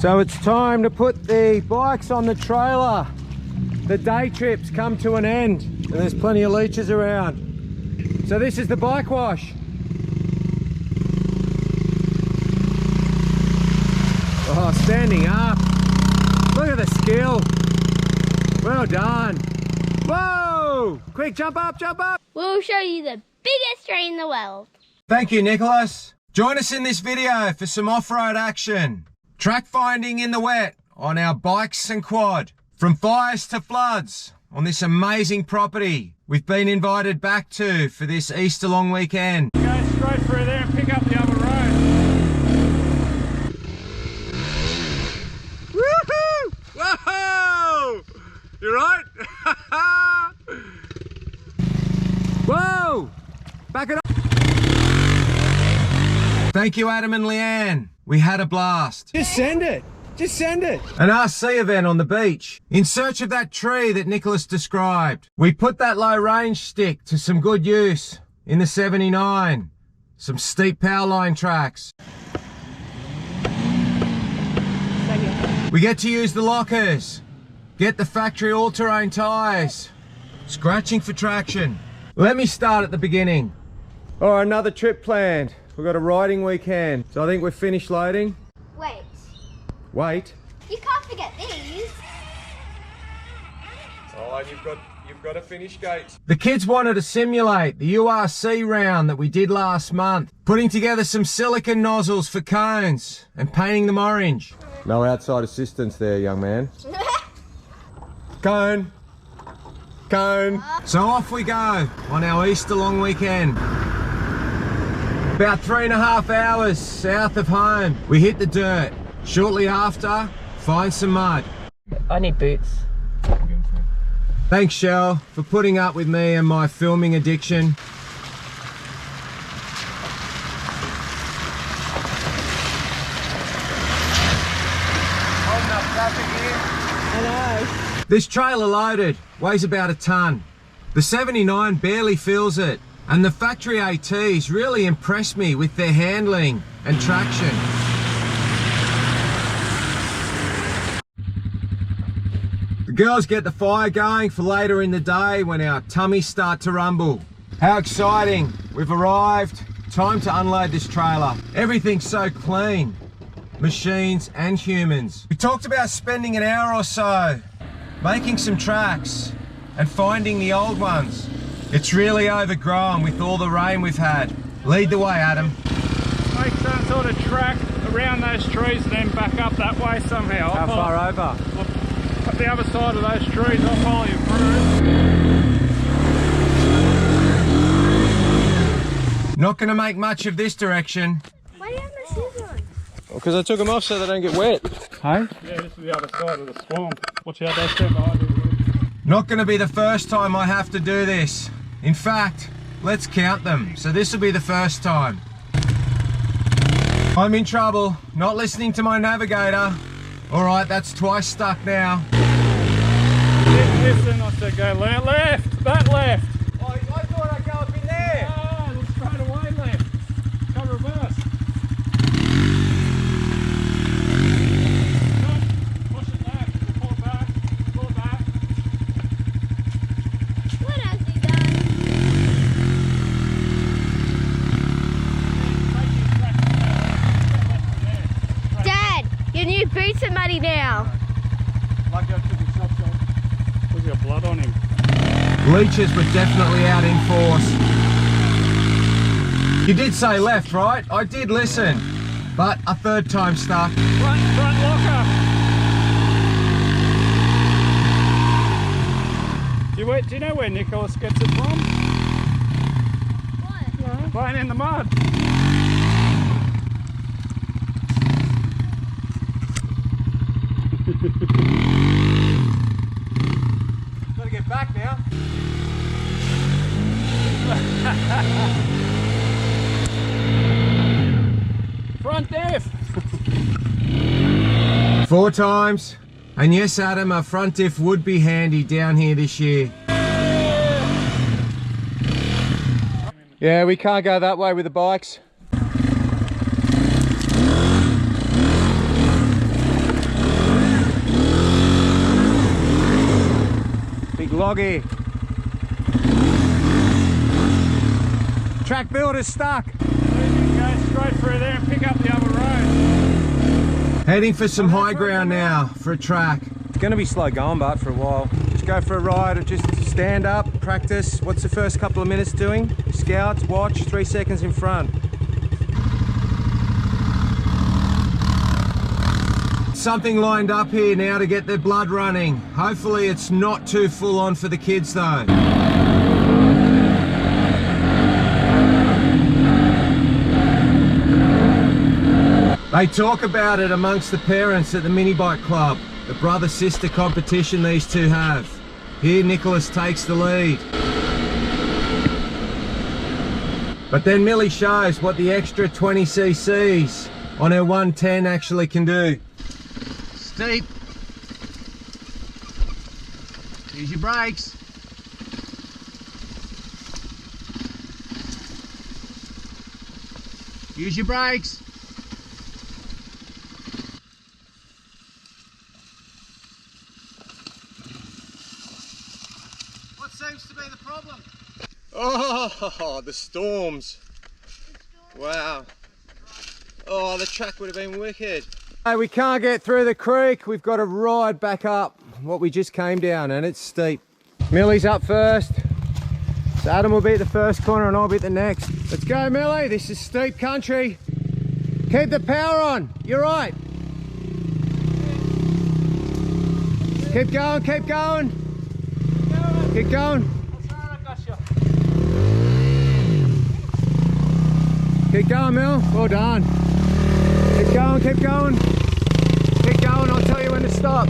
So it's time to put the bikes on the trailer. The day trips come to an end and there's plenty of leeches around. So this is the bike wash. Oh, standing up. Look at the skill. Well done. Whoa! Quick, jump up, jump up. We'll show you the biggest train in the world. Thank you, Nicholas. Join us in this video for some off-road action. Track finding in the wet on our bikes and quad. From fires to floods on this amazing property we've been invited back to for this Easter long weekend. Go straight through there and pick up the other road. Woohoo! Whoa! You right? Whoa! Back it up. Thank you, Adam and Leanne. We had a blast. Just send it. Just send it. An RC event on the beach. In search of that tree that Nicholas described. We put that low range stick to some good use in the 79. Some steep power line tracks. We get to use the lockers. Get the factory all-terrain tyres. Scratching for traction. Let me start at the beginning. Oh, another trip planned. We've got a riding weekend. So I think we're finished loading. Wait. Wait. You can't forget these. Oh, and you've got to finish gates. The kids wanted to simulate the URC round that we did last month. Putting together some silicone nozzles for cones and painting them orange. No outside assistance there, young man. Cone. Cone. So off we go on our Easter long weekend. About 3.5 hours south of home, we hit the dirt. Shortly after, find some mud. I need boots. Thanks, Shell, for putting up with me and my filming addiction. Holding up traffic here. I know. This trailer loaded weighs about a ton. The 79 barely feels it. And the factory ATs really impressed me with their handling and traction. The girls get the fire going for later in the day when our tummies start to rumble. How exciting. We've arrived. Time to unload this trailer. Everything's so clean. Machines and humans. We talked about spending an hour or so making some tracks and finding the old ones. It's really overgrown with all the rain we've had. Lead the way, Adam. Make some sort of track around those trees and then back up that way somehow. How far over? Up the other side of those trees, I'll follow you through. Not gonna make much of this direction. Why do you have the shoes on? Because I took them off so they don't get wet. Hey? Yeah, this is the other side of the swamp. Watch out, they stand behind you. Not gonna be the first time I have to do this. In fact, let's count them. So this will be the first time. I'm in trouble, not listening to my navigator. All right, that's twice stuck now. Listen, I said go left, that left. Oh, I thought I'd go up in there. Ah, look straight away left. Go reverse. No, push it left, pull it back, pull it back. What has he done? Dad, your new boots are muddy now. Lucky I took the socks off. There's got blood on him. Leeches were definitely out in force. You did say left, right? I did listen, but a third time stuck. Front locker. Do you know where Nicholas gets it from? What? Playing in the mud. Gotta get back now. Front diff. 4 times. And yes, Adam, a front diff would be handy down here this year. Yeah, we can't go that way with the bikes. Loggy. Track builder's stuck. Go straight through there and pick up the other road. Heading for some high ground now for a track. It's going to be slow going, but for a while. Just go for a ride or just stand up, practice. What's the first couple of minutes doing? Scout, watch, 3 seconds in front. Something lined up here now to get their blood running. Hopefully it's not too full on for the kids though. They talk about it amongst the parents at the mini bike club, the brother-sister competition these two have. Here Nicholas takes the lead. But then Millie shows what the extra 20 cc's on her 110 actually can do. Steep. Use your brakes. Use your brakes. What seems to be the problem? Oh, the storms. Wow. Oh, the track would have been wicked. Hey, we can't get through the creek. We've got to ride back up what we just came down, and it's steep. Millie's up first. So Adam will be at the first corner and I'll be at the next. Let's go, Millie. This is steep country. Keep the power on. You're right. Keep going, keep going. Keep going. Keep going, Mil. Well done. Keep going, keep going. Keep going, I'll tell you when to stop.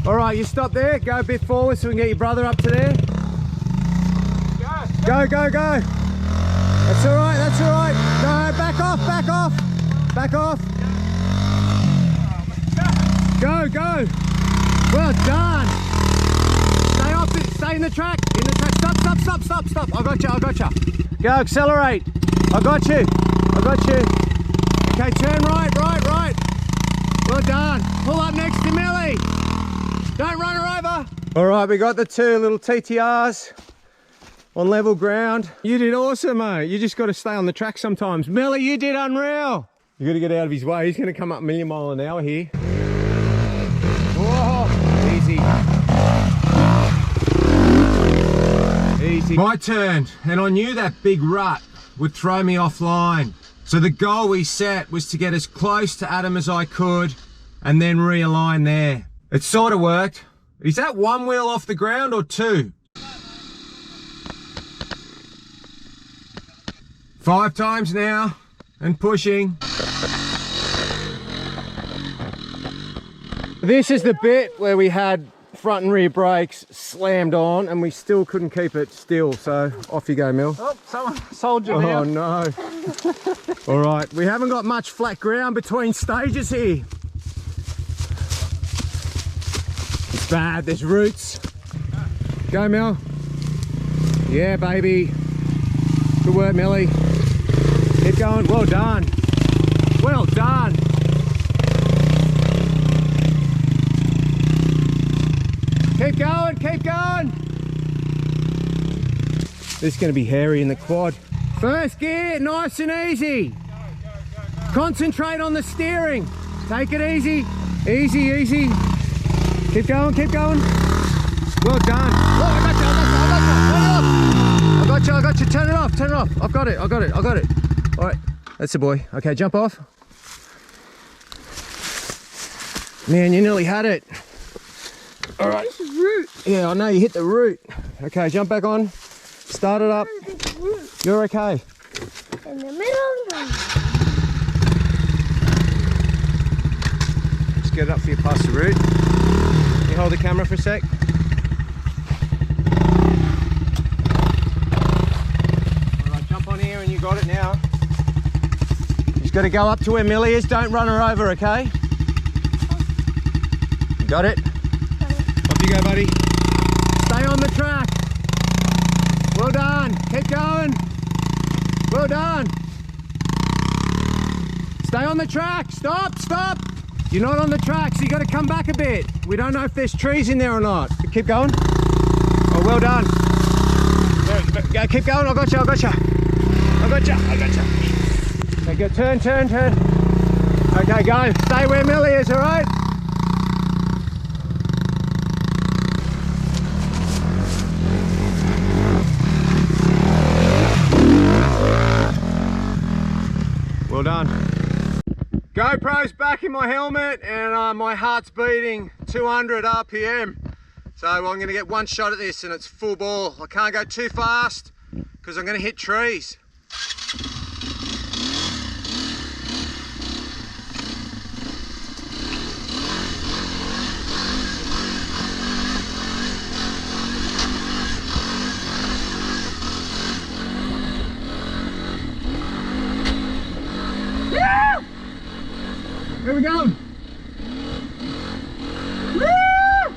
All right, you stop there. Go a bit forward so we can get your brother up to there. Go, go, go. That's all right, that's all right. No, back off, back off. Back off. Go, go. Well done. Stay off it, stay in the track. In the track. Stop, stop, stop, stop, stop. I got you, I got you. Go, accelerate. I got you. I got you. Okay, turn right, right, right. Well done. Pull up next to Millie. Don't run her over. All right, we got the two little TTRs on level ground. You did awesome, mate. You just got to stay on the track sometimes. Millie, you did unreal. You got to get out of his way. He's going to come up a million mile an hour here. Whoa, easy. Easy. My turn, and I knew that big rut would throw me offline. So the goal we set was to get as close to Adam as I could and then realign there. It sort of worked. Is that one wheel off the ground or two? 5 times now and pushing. This is the bit where we had front and rear brakes slammed on and we still couldn't keep it still, so off you go, Mil. Oh, someone sold you now. Oh no. All right, we haven't got much flat ground between stages here. It's bad, there's roots. Go, Mel. Yeah, baby. Good work, Millie. Keep going, well done. Well done. Keep going, keep going. This is going to be hairy in the quad. First gear, nice and easy. Go, go, go, go. Concentrate on the steering. Take it easy, easy, easy. Keep going, keep going. Well done. Oh, I got you, I got you, turn it off, turn it off. I've got it, I got it, I got it. All right, that's the boy. Okay, jump off. Man, you nearly had it. All right. This is root. Yeah, I know, you hit the root. Okay, jump back on. Start it up. You're okay. In the middle. Just get it up for you past the root. Can you hold the camera for a sec? All right, jump on here and you got it now. Just got to go up to where Millie is. Don't run her over, okay? You got it? Off you go, buddy. Stay on the track. Well done. Keep going. Well done. Stay on the track. Stop, stop. You're not on the track, so you got to come back a bit. We don't know if there's trees in there or not. Keep going. Oh, well done. Go, keep going. I got you. I got you. I got you. I got you. Okay, go. Turn, turn, turn. Okay, go. Stay where Millie is, all right? Well done. GoPro's back in my helmet and my heart's beating 200 RPM. So I'm going to get one shot at this and it's full ball. I can't go too fast because I'm going to hit trees. Here we go. Woo!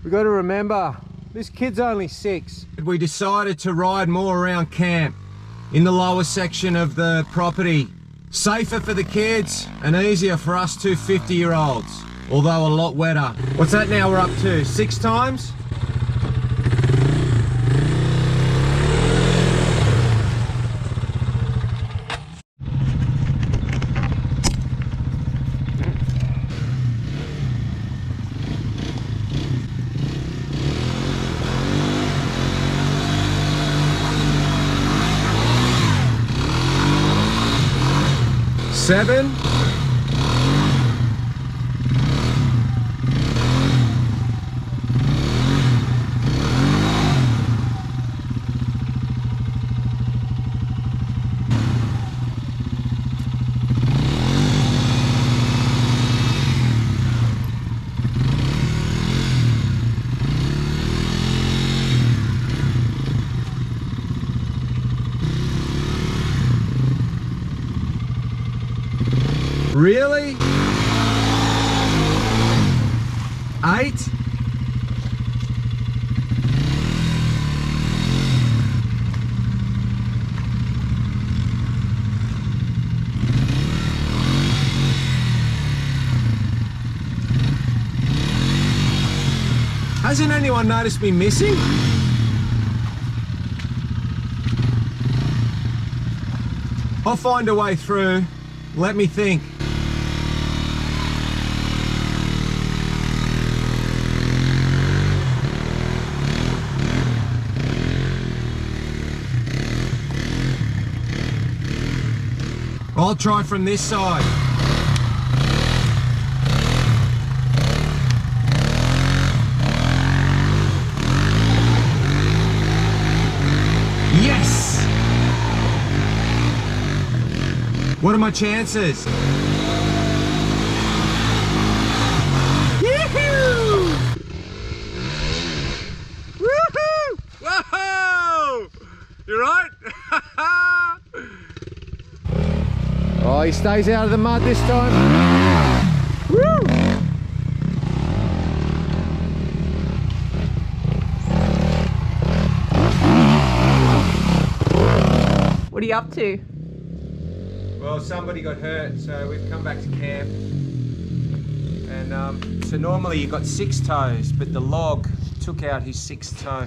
We got to remember, this kid's only 6. We decided to ride more around camp in the lower section of the property. Safer for the kids and easier for us two 50-year-olds, although a lot wetter. What's that now we're up to? 6 times? Seven. Really? 8? Hasn't anyone noticed me missing? I'll find a way through. Let me think. I'll try from this side. Yes! What are my chances? Yee-hoo! Woohoo! Whoa! You right? Oh, he stays out of the mud this time. Woo! What are you up to? Well, somebody got hurt, so we've come back to camp. And so normally you've got 6 toes, but the log took out his 6th toe.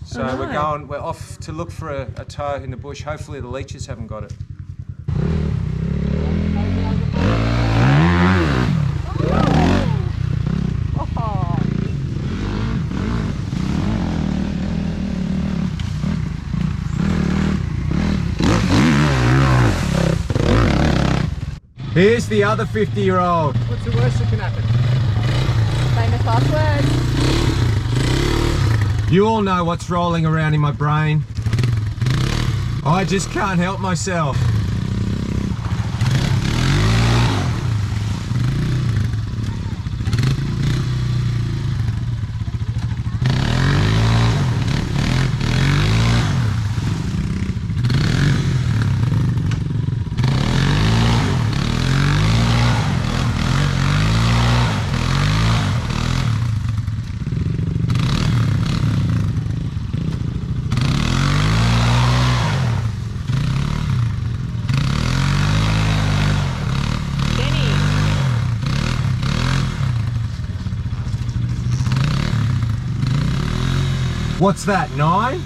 So Oh, no. we're off to look for a toe in the bush. Hopefully the leeches haven't got it. Here's the other 50-year-old. What's the worst that can happen? Famous last words. You all know what's rolling around in my brain. I just can't help myself. What's that, 9?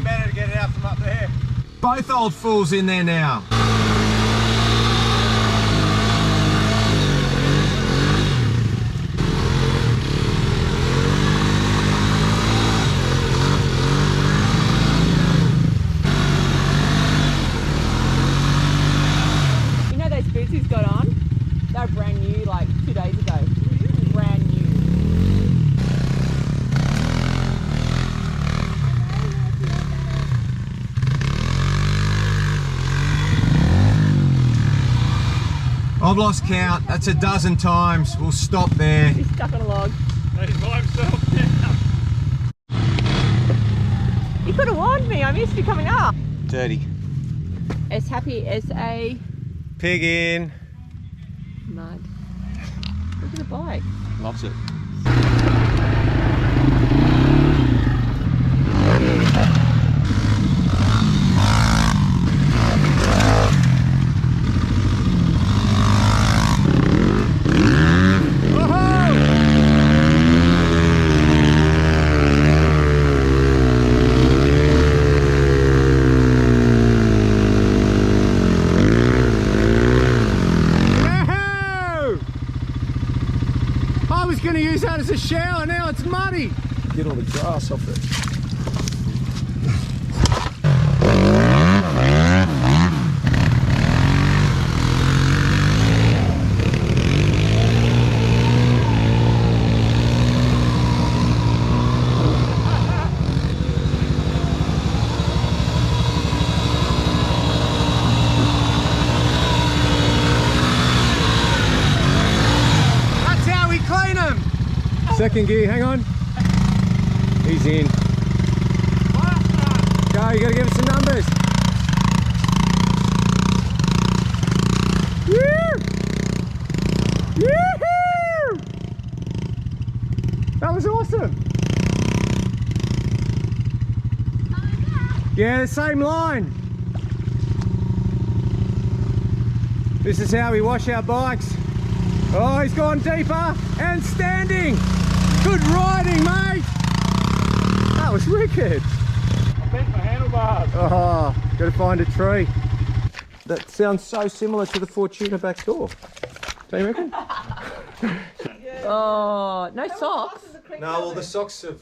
Better to get it out from up there. Both old fools in there now. You know those boots he's got on? They're brand new, like 2 days ago. Brand new. I've lost count. That's a dozen times. We'll stop there. He's stuck on a log. He's by himself now. You could have warned me. I missed you coming up. Dirty. As happy as a Pig in. mud. Look at the bike. Loves it. Going to use that as a shower, now it's muddy. Get all the grass off it. Second gear, hang on. He's in. Go, you gotta give us some numbers. Woo! That was awesome. Yeah, the same line. This is how we wash our bikes. Oh, he's gone deeper and standing. Good riding, mate! That was wicked. I bent my handlebars. Oh, gotta find a tree. That sounds so similar to the Fortuna back door. Don't you reckon? Oh, no socks. No, well the socks have,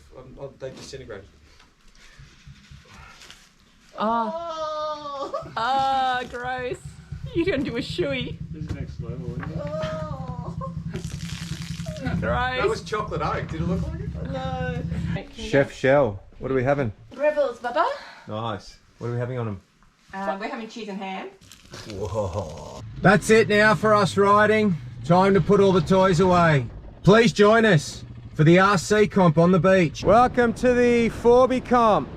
they disintegrated. Oh. Oh, gross. You didn't do a shoey. This is next level, isn't it? Gross. That was chocolate oak, did it look like it? No. Chef Shell, what are we having? Rebels, Bubba. Nice. What are we having on them? We're having cheese and ham. Whoa. That's it now for us riding. Time to put all the toys away. Please join us for the RC comp on the beach. Welcome to the Forby comp.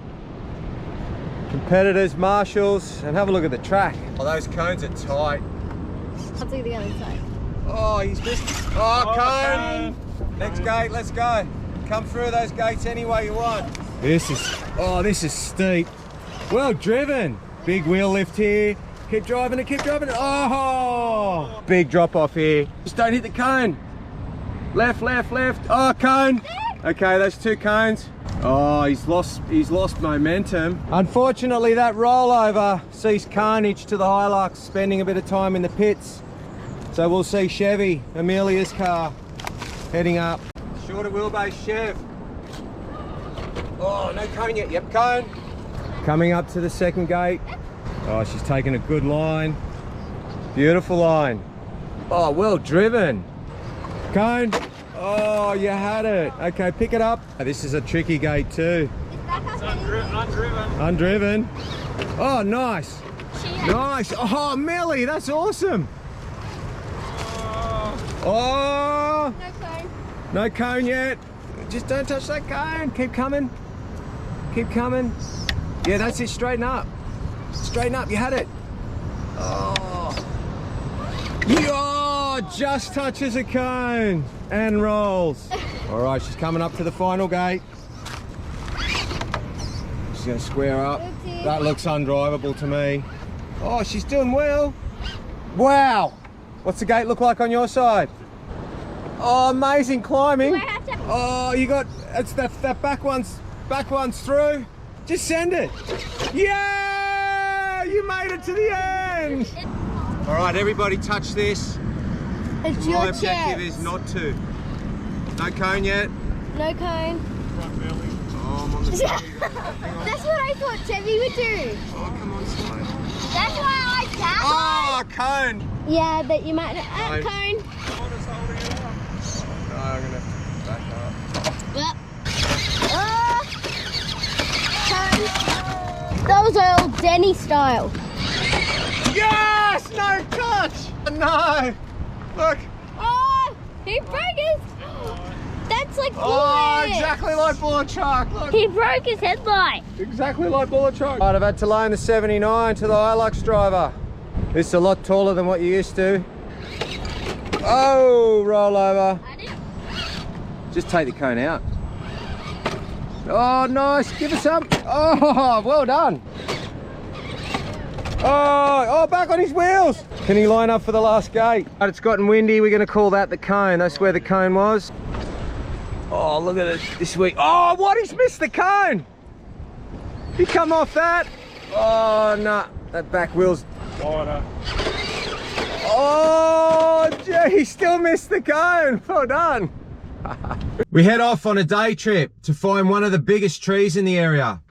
Competitors, marshals, and have a look at the track. Oh, those cones are tight. I'll do the other side. Oh, he's missed. Oh, cone. Next gate, let's go. Come through those gates any way you want. This is steep. Well driven. Big wheel lift here. Keep driving it, keep driving it. Oh, big drop off here. Just don't hit the cone. Left, left, left. Oh, cone. Okay, that's 2 cones. Oh, he's lost momentum. Unfortunately, that rollover sees carnage to the Hilux, spending a bit of time in the pits. So we'll see Chevy, Amelia's car, heading up. Shorter wheelbase Chev. Oh, no cone yet. Yep, cone. Coming up to the second gate. Oh, she's taking a good line. Beautiful line. Oh, well driven. Cone. Oh, you had it. Okay, pick it up. This is a tricky gate too. It's undriven. Undriven. Oh, nice. Nice. Oh, Melly, that's awesome. Oh. No cone. No cone yet. Just don't touch that cone. Keep coming. Keep coming. Yeah, that's it. Straighten up. Straighten up. You had it. Oh. Oh, just touches a cone and rolls. All right, she's coming up to the final gate. She's going to square up. Oopsie. That looks undrivable to me. Oh, she's doing well. Wow. What's the gate look like on your side? Oh, amazing climbing. Do I have to? Oh, you got, it's that back one's through. Just send it. Yeah, you made it to the end. All right, everybody touch this. It's My your objective chance. is not to. No cone yet. No cone. Oh, I'm on the That's what I thought Chevy would do. Oh, come on, slow. That's why I down. Oh, cone. Yeah, but you might Cone. cone. No, I'm gonna have to back up. Yep. Cone. That was old Denny style. Yes, no touch. No, look. Oh, he broke his. That's like Oh, bullet. exactly like bullet truck. Look. He broke his headlight. Exactly like bullet truck. Right, I've had to loan the 79 to the Hilux driver. This is a lot taller than what you used to. Oh, roll over. I did. Just take the cone out. Oh, nice. Give us some. Oh, well done. Oh, back on his wheels. Can he line up for the last gate? But it's gotten windy. We're going to call that the cone. That's where the cone was. Oh, look at it this week. Oh, what? He's missed the cone. He come off that. Oh, no. That back wheel's... Wider. Oh, gee, he still missed the cone. Well done. We head off on a day trip to find one of the biggest trees in the area.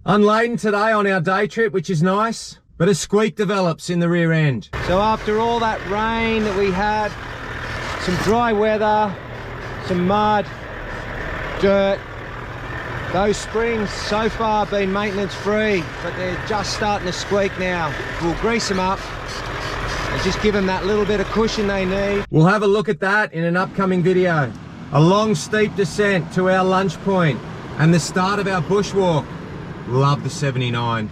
Unladen today on our day trip, which is nice, but a squeak develops in the rear end. So after all that rain that we had, some dry weather, some mud, dirt, those springs so far have been maintenance free, but they're just starting to squeak now. We'll grease them up and just give them that little bit of cushion they need. We'll have a look at that in an upcoming video. A long steep descent to our lunch point and the start of our bushwalk. Love the 79.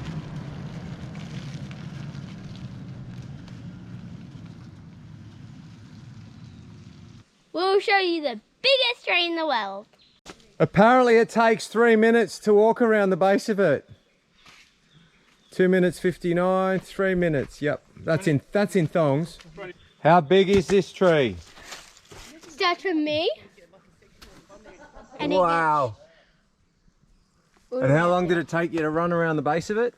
We'll show you the biggest tree in the world. Apparently it takes 3 minutes to walk around the base of it. 2 minutes 59, 3 minutes. Yep, that's in thongs. How big is this tree? Start from me. And Wow. And how long did it take you to run around the base of it?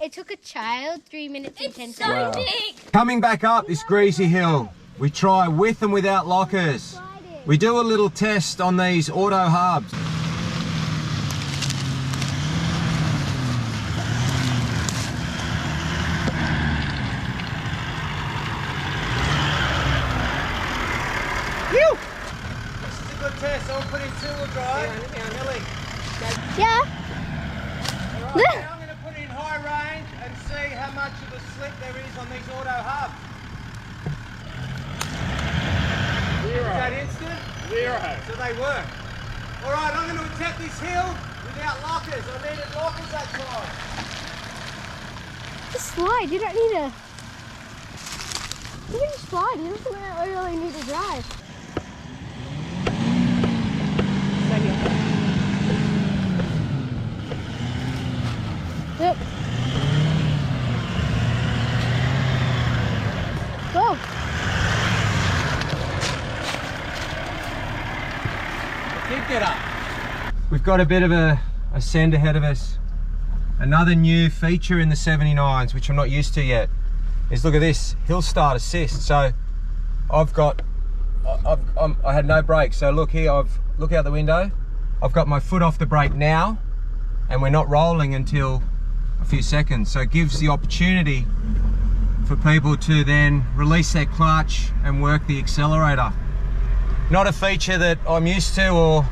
It took a child 3 minutes and 10 Wow. seconds. Big. Coming back up this greasy hill, we try with and without lockers. We do a little test on these auto hubs. Phew! This is a good test. I'll put in two-wheel drive. Yeah. Alright, now I'm going to put in high range and see how much of a slip there is on these auto hubs. Is that instant? Zero. So they work. Alright, I'm going to attempt this hill without lockers. I needed lockers that time. Just slide. You don't need to. You can just slide. You don't really need to drive. Yep. Go. Keep it up. We've got a bit of a ascend ahead of us. Another new feature in the 79s, which I'm not used to yet, is look at this, hill start assist. So I had no brakes. So look here, look out the window. I've got my foot off the brake now, and we're not rolling until a few seconds. So it gives the opportunity for people to then release their clutch and work the accelerator. Not a feature that I'm used to or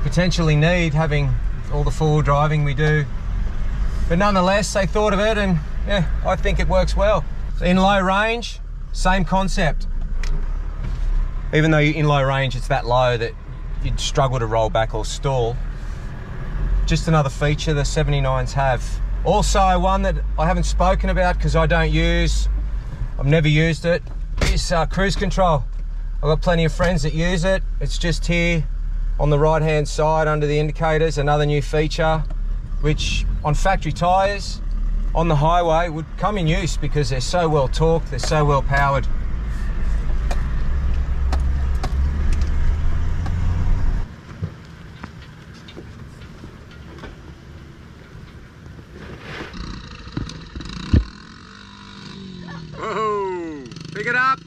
potentially need, having all the four-wheel driving we do. But nonetheless, they thought of it, and yeah, I think it works well. In low range, same concept. Even though in low range it's that low that you'd struggle to roll back or stall. Just another feature the 79s have. Also, one that I haven't spoken about because I don't use, I've never used it, is cruise control. I've got plenty of friends that use it. It's just here on the right hand side under the indicators, another new feature, which on factory tyres on the highway would come in use because they're so well torqued, they're so well powered. Whoa, pick it up.